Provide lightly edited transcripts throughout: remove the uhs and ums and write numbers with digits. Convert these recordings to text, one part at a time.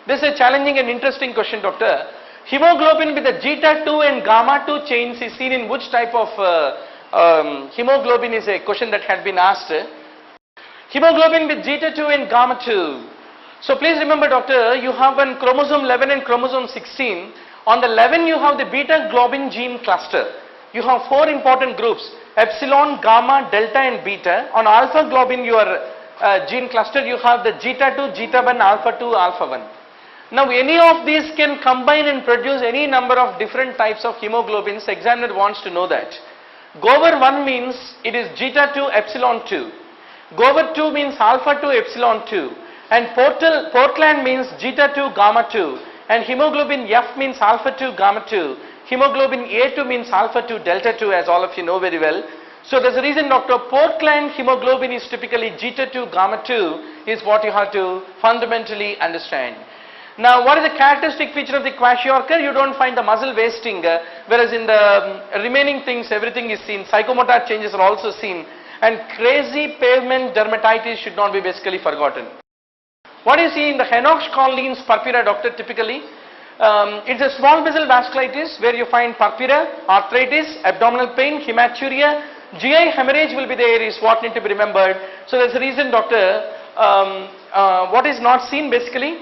This is a challenging and interesting question, doctor. Hemoglobin with the zeta 2 and gamma 2 chains is seen in which type of hemoglobin is a question that had been asked. Hemoglobin with zeta 2 and gamma 2. So please remember, doctor, you have one chromosome 11 and chromosome 16. On the 11 you have the beta globin gene cluster. You have 4 important groups: epsilon, gamma, delta and beta. On alpha globin your gene cluster you have the zeta 2, zeta 1, alpha 2, alpha 1. Now any of these can combine and produce any number of different types of hemoglobins. Examiner wants to know that. Gover 1 means it is zeta 2, epsilon 2. Gover 2 means alpha 2, epsilon 2. And Portland means zeta 2, gamma 2. And hemoglobin F means alpha 2, gamma 2. Hemoglobin A2 means alpha 2, delta 2, as all of you know very well. So there's a reason, doctor, Portland hemoglobin is typically zeta 2, gamma 2 is what you have to fundamentally understand. Now, what is the characteristic feature of the kwashiorkor? You don't find the muscle wasting, whereas in the remaining things everything is seen. Psychomotor changes are also seen, and crazy pavement dermatitis should not be basically forgotten. What you see in the Henoch-Collins purpura, doctor, typically? It's a small vessel vasculitis where you find purpura, arthritis, abdominal pain, hematuria, GI hemorrhage will be there is what need to be remembered. So that's the reason, doctor, what is not seen basically?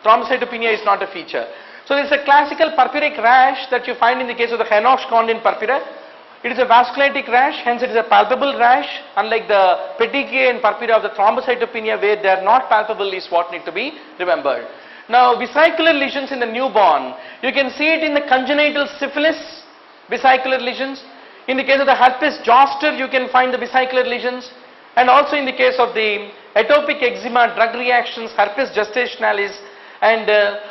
Thrombocytopenia is not a feature. So this is a classical purpuric rash that you find in the case of the Henoch-Collins purpura. It is a vasculitic rash, hence it is a palpable rash, unlike the petechiae and purpura of the thrombocytopenia where they are not palpable is what need to be remembered. Now vesicular lesions in the newborn, you can see it in the congenital syphilis, vesicular lesions. In the case of the herpes zoster, you can find the vesicular lesions, and also in the case of the atopic eczema, drug reactions, herpes gestationalis, and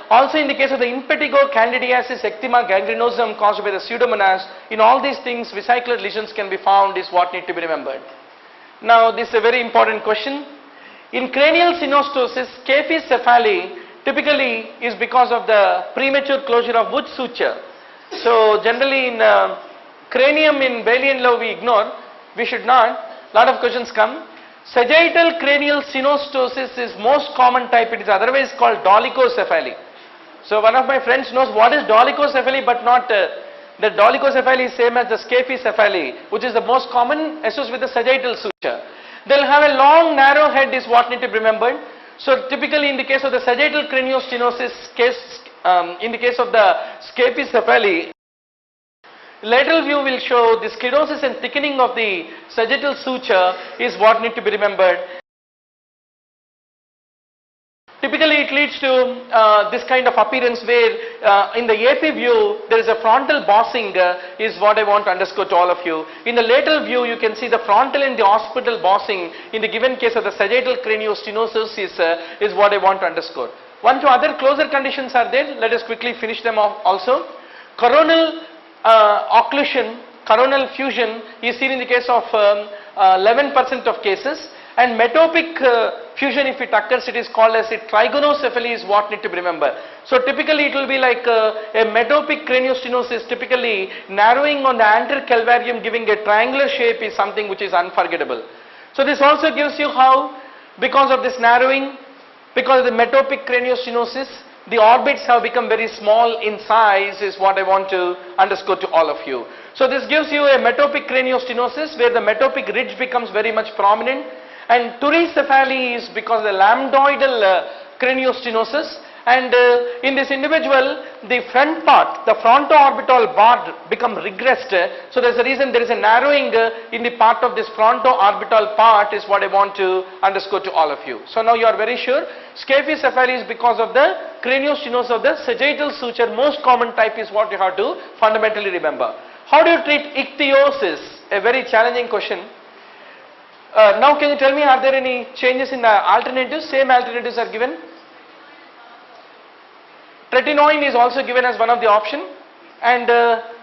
also in the case of the impetigo, candidiasis, ecthyma, gangrenosum caused by the pseudomonas. In all these things, vesicular lesions can be found is what need to be remembered. Now this is a very important question. In cranial synostosis, Scaphocephaly typically is because of the premature closure of which suture. So generally in cranium in Bailey and Lowe we ignore, we should not. Lot of questions come. Sagittal cranial synostosis is most common type. It is otherwise called dolichocephaly. So one of my friends knows what is dolichocephaly, but not the dolichocephaly is same as the Scaphocephaly, which is the most common associated with the sagittal suture. They'll have a long narrow head is what need to be remembered. So typically in the case of the sagittal craniostenosis case, in the case of the Scaphocephaly, lateral view will show the sclerosis and thickening of the sagittal suture is what need to be remembered. Typically it leads to this kind of appearance where in the AP view there is a frontal bossing is what I want to underscore to all of you. In the lateral view you can see the frontal and the occipital bossing in the given case of the sagittal craniostenosis is what I want to underscore. One to other closer conditions are there. Let us quickly finish them off also. Coronal occlusion, coronal fusion is seen in the case of 11% of cases, and metopic fusion, if it occurs, it is called as a trigonocephaly is what need to be remembered. So typically it will be like a metopic craniostenosis, typically narrowing on the anterior calvarium giving a triangular shape is something which is unforgettable. So this also gives you how, because of this narrowing, because of the metopic craniostenosis, the orbits have become very small in size is what I want to underscore to all of you. So this gives you a metopic craniostenosis where the metopic ridge becomes very much prominent, and Turicephaly is because of the lambdoidal craniostenosis, and in this individual the front part, the fronto-orbital bar become regressed. So there's a reason there is a narrowing in the part of this fronto-orbital part is what I want to underscore to all of you. So now you are very sure Scaphocephaly is because of the craniostenosis of the sagittal suture. Most common type is what you have to fundamentally remember. How do you treat ichthyosis? A very challenging question. Now can you tell me, are there any changes in the alternatives? Same alternatives are given. Tretinoin is also given as one of the option, and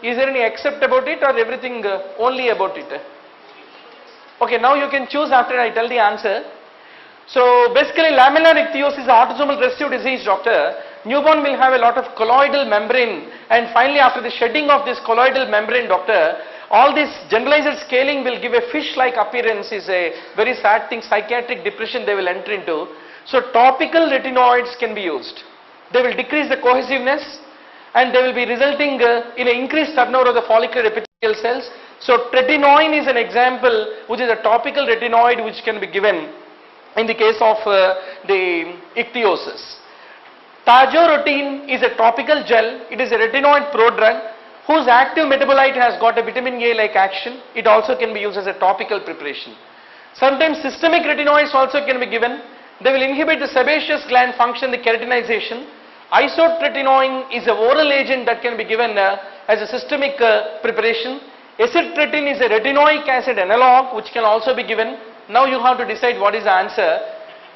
is there any except about it or everything only about it? Okay, now you can choose after I tell the answer. So basically lamellar ichthyosis is autosomal recessive disease, doctor. Newborn will have a lot of colloidal membrane, and finally after the shedding of this colloidal membrane, doctor, all this generalized scaling will give a fish-like appearance. Is a very sad thing, psychiatric depression they will enter into. So topical retinoids can be used. They will decrease the cohesiveness and they will be resulting in an increased turnover of the follicular epithelial cells. So tretinoin is an example which is a topical retinoid which can be given in the case of the ichthyosis. Tazorotene is a topical gel. It is a retinoid prodrug whose active metabolite has got a vitamin A like action. It also can be used as a topical preparation. Sometimes systemic retinoids also can be given. They will inhibit the sebaceous gland function, the keratinization. Isotretinoin is an oral agent that can be given as a systemic preparation. Acetretin is a retinoic acid analog which can also be given. Now you have to decide what is the answer.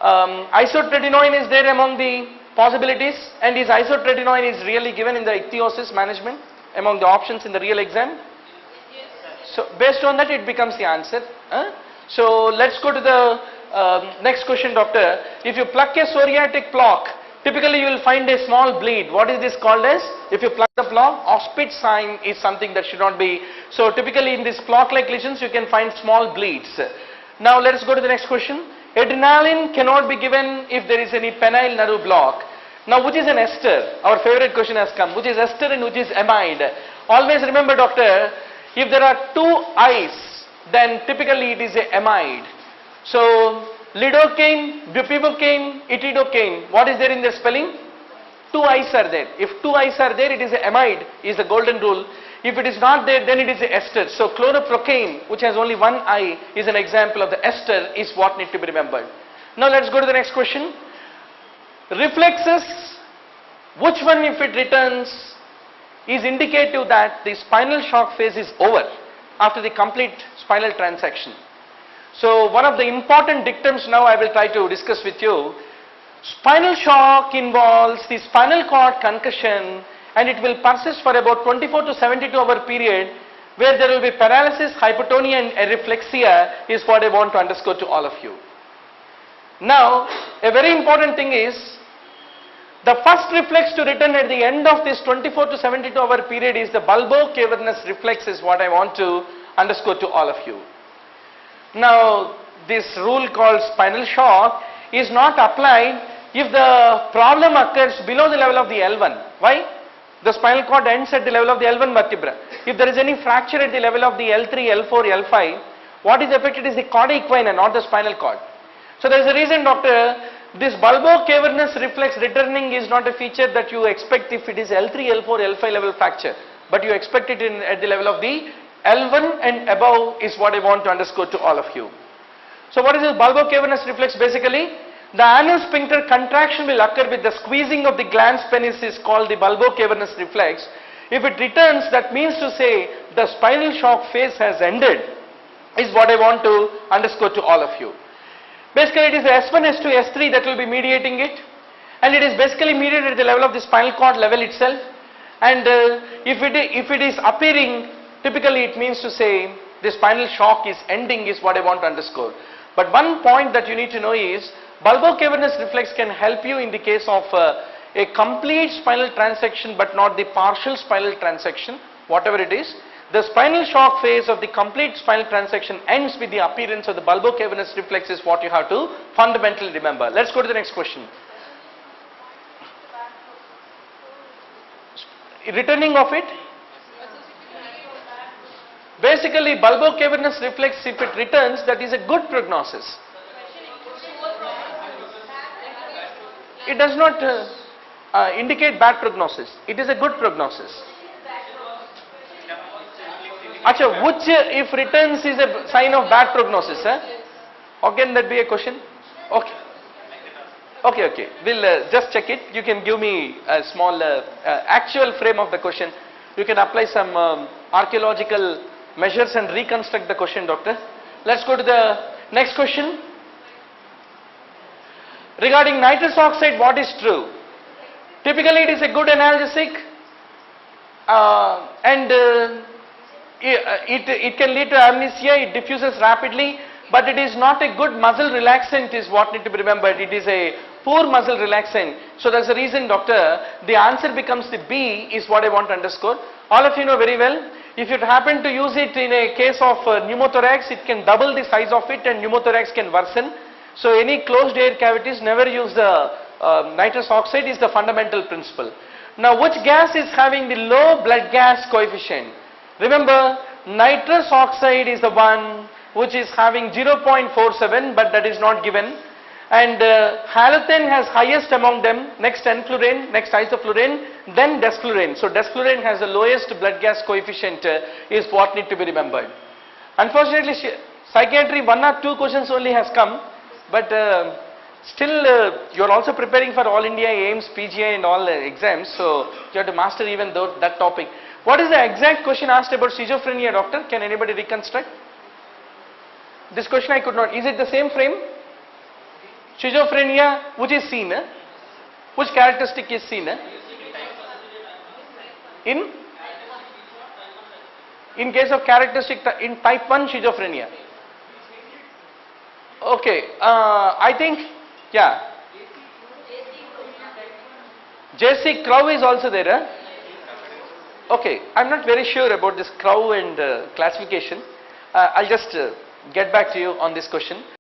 Isotretinoin is there among the possibilities, and is isotretinoin is really given in the ichthyosis management among the options in the real exam? Yes. So based on that it becomes the answer. So let's go to the next question, doctor. If you pluck a psoriatic plaque, typically you will find a small bleed. What is this called as? If you pluck the plaque, Auspitz sign is something that should not be. So typically in these plaque-like lesions you can find small bleeds. Now let us go to the next question. Adrenaline cannot be given if there is any penyl nerve block. Now which is an ester? Our favorite question has come. Which is ester and which is amide? Always remember, doctor, if there are two I's, then typically it is a amide. So lidocaine, bupivacaine, etidocaine, what is there in the spelling? Two I's are there. If two I's are there, it is a amide, is the golden rule. If it is not there, then it is a ester. So chloroprocaine, which has only one I, is an example of the ester, is what need to be remembered. Now let's go to the next question. Reflexes, which one if it returns is indicative that the spinal shock phase is over after the complete spinal transaction. So one of the important dictums now I will try to discuss with you. Spinal shock involves the spinal cord concussion, and it will persist for about 24 to 72 hour period where there will be paralysis, hypotonia and areflexia is what I want to underscore to all of you. Now a very important thing is the first reflex to return at the end of this 24 to 72 hour period is the bulbocavernous reflex is what I want to underscore to all of you. Now this rule called spinal shock is not applied if the problem occurs below the level of the L1. Why? The spinal cord ends at the level of the L1 vertebra. If there is any fracture at the level of the L3, L4, L5, what is affected is the chorda equina, not the spinal cord. So there is a reason, doctor, this bulbocavernous reflex returning is not a feature that you expect if it is L3, L4, L5 level fracture, but you expect it at the level of the L1 and above is what I want to underscore to all of you. So what is this bulbocavernous reflex? Basically, the anal sphincter contraction will occur with the squeezing of the glans penis is called the bulbocavernous reflex. If it returns, that means to say the spinal shock phase has ended is what I want to underscore to all of you. Basically it is the S1, S2, S3 that will be mediating it, and it is basically mediated at the level of the spinal cord level itself, and if it is appearing, typically it means to say the spinal shock is ending is what I want to underscore. But one point that you need to know is bulbocavernous reflex can help you in the case of a complete spinal transection but not the partial spinal transection, whatever it is. The spinal shock phase of the complete spinal transection ends with the appearance of the bulbocavernous reflex is what you have to fundamentally remember. Let's go to the next question. Returning of it? Basically bulbocavernous reflex, if it returns, that is a good prognosis. It does not indicate bad prognosis. It is a good prognosis. Acha, which if returns is a sign of bad prognosis? Or can that be a question? Okay. We'll just check it. You can give me a small actual frame of the question. You can apply some archaeological measures and reconstruct the question, doctor. Let's go to the next question. Regarding nitrous oxide, what is true? Typically it is a good analgesic and it can lead to amnesia, it diffuses rapidly, but it is not a good muscle relaxant is what need to be remembered. It is a poor muscle relaxant. So that's the reason, doctor, the answer becomes the B is what I want to underscore. All of you know very well, if you happen to use it in a case of pneumothorax, it can double the size of it and pneumothorax can worsen. So any closed air cavities never use the nitrous oxide is the fundamental principle. Now which gas is having the low blood gas coefficient? Remember, nitrous oxide is the one which is having 0.47, but that is not given. And halothane has highest among them, next enflurane, next isoflurane, then desflurane. So desflurane has the lowest blood gas coefficient is what need to be remembered. Unfortunately, psychiatry 1 or 2 questions only has come, but still you are also preparing for All India AIMS, PGI and all exams, so you have to master even that topic. What is the exact question asked about schizophrenia, doctor? Can anybody reconstruct? This question I could not. Is it the same frame? Schizophrenia, which is seen? Which characteristic is seen? In case of characteristic in type 1 schizophrenia. Okay, I think, yeah. JC Crow is also there. Okay, I'm not very sure about this Crow and classification. I'll just get back to you on this question.